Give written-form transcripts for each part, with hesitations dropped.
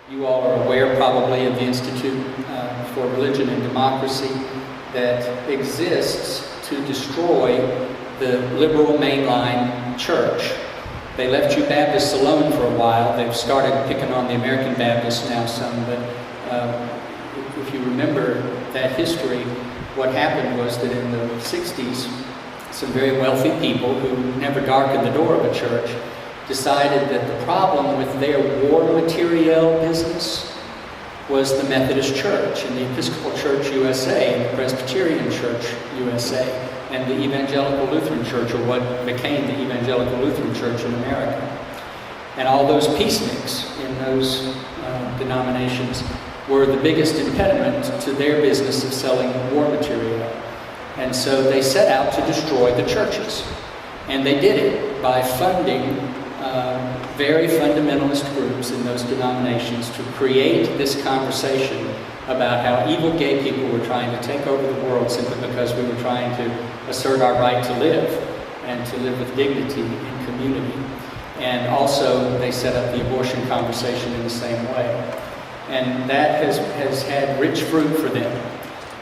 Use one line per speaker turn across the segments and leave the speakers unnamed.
You all are aware probably of the Institute for Religion and Democracy that exists to destroy the liberal mainline church. They left you Baptists alone for a while. They've started picking on the American Baptists now some, but if you remember that history, what happened was that in the 60s, some very wealthy people who never darkened the door of a church decided that the problem with their war materiel business was the Methodist Church and the Episcopal Church USA and the Presbyterian Church USA and the Evangelical Lutheran Church, or what became the Evangelical Lutheran Church in America. And all those peaceniks in those denominations were the biggest impediment to their business of selling war material. And so they set out to destroy the churches. And they did it by funding very fundamentalist groups in those denominations to create this conversation about how evil gay people were trying to take over the world simply because we were trying to assert our right to live and to live with dignity in community. And also they set up the abortion conversation in the same way. And that has had rich fruit for them.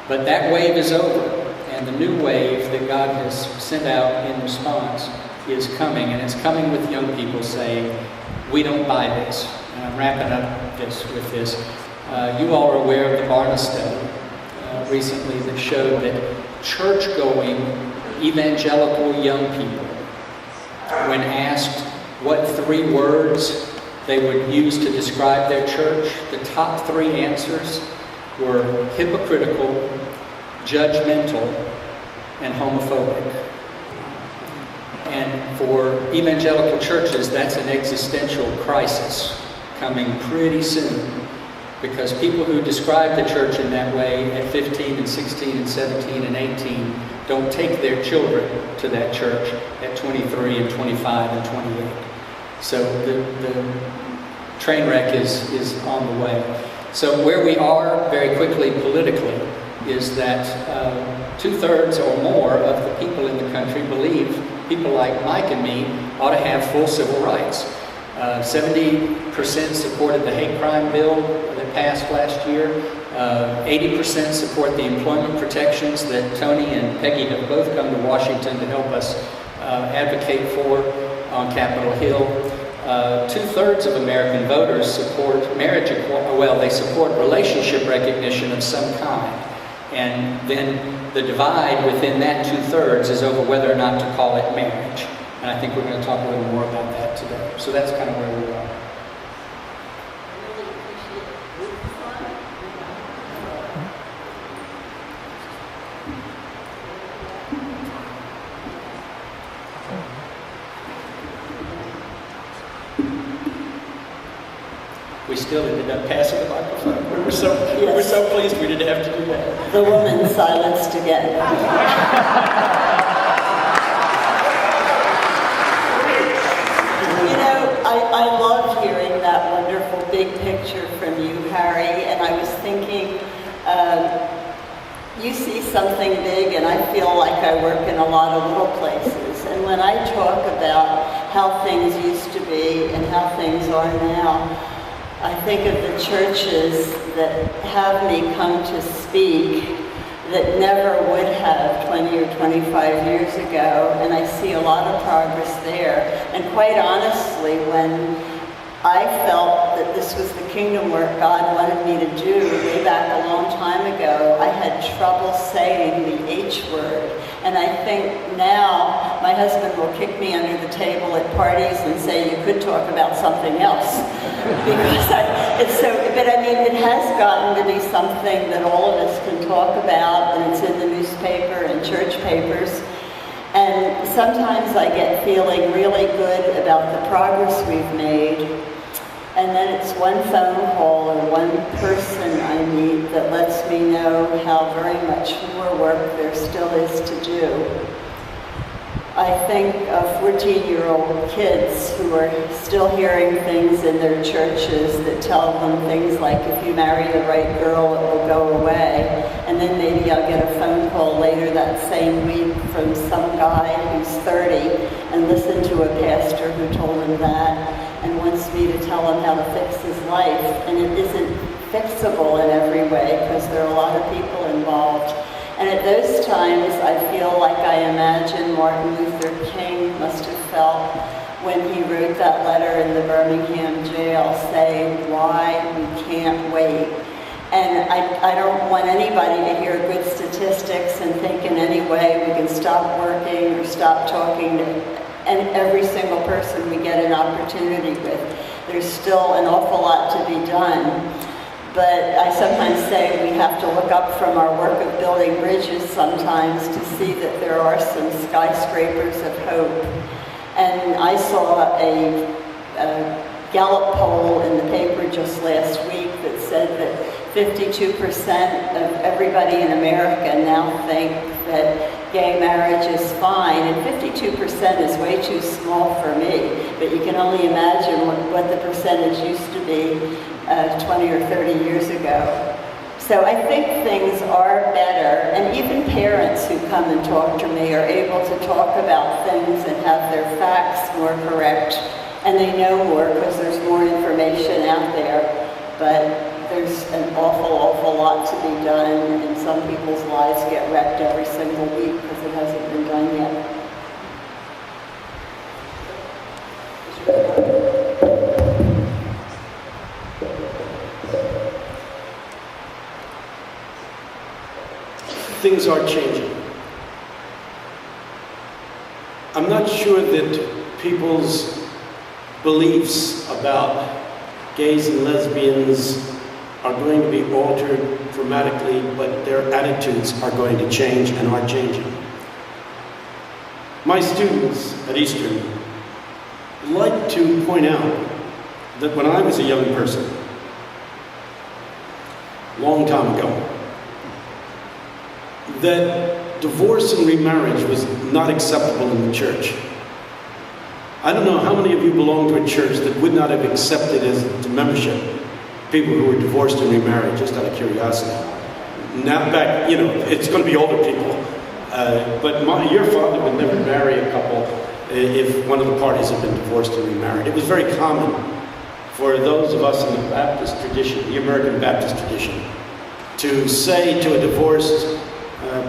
But that wave is over, and the new wave that God has sent out in response is coming, and it's coming with young people saying, we don't buy this. And I'm wrapping up with this. You all are aware of the Barna study recently that showed that church-going evangelical young people, when asked what 3 words they would use to describe their church, the top 3 answers were hypocritical, judgmental, and homophobic. And for evangelical churches, that's an existential crisis coming pretty soon, because people who describe the church in that way at 15 and 16 and 17 and 18 don't take their children to that church at 23 and 25 and 28. So the train wreck is on the way. So where we are very quickly politically is that 2/3 or more of the people in the country believe people like Mike and me ought to have full civil rights. 70% supported the hate crime bill that passed last year. 80% support the employment protections that Tony and Peggy have both come to Washington to help us advocate for on Capitol Hill. 2/3 of American voters support marriage equality. Well, they support relationship recognition of some kind. And then the divide within that 2/3 is over whether or not to call it marriage. And I think we're going to talk a little more about that today. So that's kind of where we are. We still ended up passing the microphone. We were so pleased we didn't have to do that.
The woman silenced again. You know, I loved hearing that wonderful big picture from you, Harry, and I was thinking, you see something big, and I feel like I work in a lot of little places. And when I talk about how things used to be and how things are now, I think of the churches that have me come to speak that never would have 20 or 25 years ago, and I see a lot of progress there. And quite honestly, when I felt that this was the kingdom work God wanted me to do way back a long time ago, I had trouble saying the H word. And I think now my husband will kick me under the table at parties and say, you could talk about something else. But I mean, it has gotten to be something that all of us can talk about, and it's in the newspaper and church papers. And sometimes I get feeling really good about the progress we've made, and then it's one phone call or one person I meet that lets me know how very much more work there still is to do. I think of 14-year-old kids who are still hearing things in their churches that tell them things like, if you marry the right girl, it will go away. And then maybe I'll get a phone call later that same week from some guy who's 30 and listen to a pastor who told him that and wants me to tell tell him how to fix his life, and it isn't fixable in every way because there are a lot of people involved. And at those times, I feel like I imagine Martin Luther King must have felt when he wrote that letter in the Birmingham jail saying, "Why we can't wait." And I don't want anybody to hear good statistics and think in any way we can stop working or stop talking to every single person we get an opportunity with. There's still an awful lot to be done. But I sometimes say we have to look up from our work of building bridges sometimes to see that there are some skyscrapers of hope. And I saw a Gallup poll in the paper just last week that said that 52% of everybody in America now think that gay marriage is fine, and 52% is way too small for me, but you can only imagine what the percentage used to be 20 or 30 years ago. So I think things are better, and even parents who come and talk to me are able to talk about things and have their facts more correct, and they know more because there's more information out there. But there's an awful lot to be done, and some people's lives get wrecked every single week because it hasn't been done yet.
Things are changing. I'm not sure that people's beliefs about gays and lesbians are going to be altered dramatically, but their attitudes are going to change and are changing. My students at Eastern like to point out that when I was a young person, a long time ago, that divorce and remarriage was not acceptable in the church. I don't know how many of you belong to a church that would not have accepted as to membership people who were divorced and remarried, just out of curiosity. Now back, it's going to be older people. But your father would never marry a couple if one of the parties had been divorced and remarried. It was very common for those of us in the Baptist tradition, the American Baptist tradition, to say to a divorced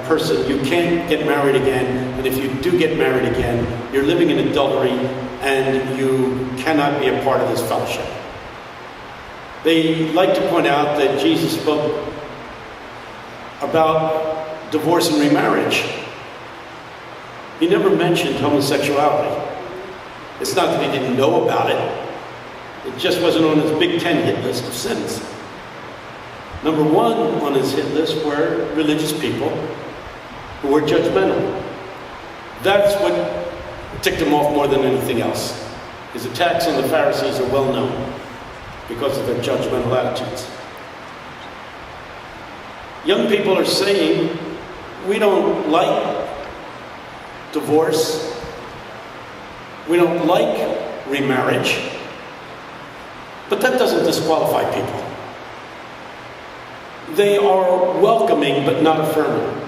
person, you can't get married again, and if you do get married again, you're living in adultery and you cannot be a part of this fellowship. They like to point out that Jesus spoke about divorce and remarriage. He never mentioned homosexuality. It's not that he didn't know about it. It just wasn't on his Big Ten hit list of sins. Number one on his hit list were religious people who were judgmental. That's what ticked him off more than anything else. His attacks on the Pharisees are well known because of their judgmental attitudes. Young people are saying, we don't like divorce, we don't like remarriage, but that doesn't disqualify people. They are welcoming but not affirming.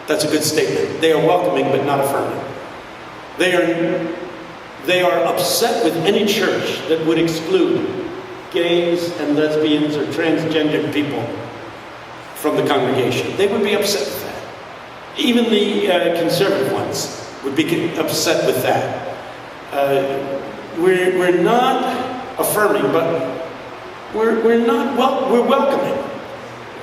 That's a good statement. They are welcoming but not affirming. They are upset with any church that would exclude gays and lesbians or transgendered people from the congregation. They would be upset with that. Even the conservative ones would be upset with that. We're not affirming, but we're welcoming.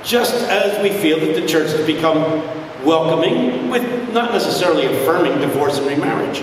Just as we feel that the church has become welcoming with not necessarily affirming divorce and remarriage.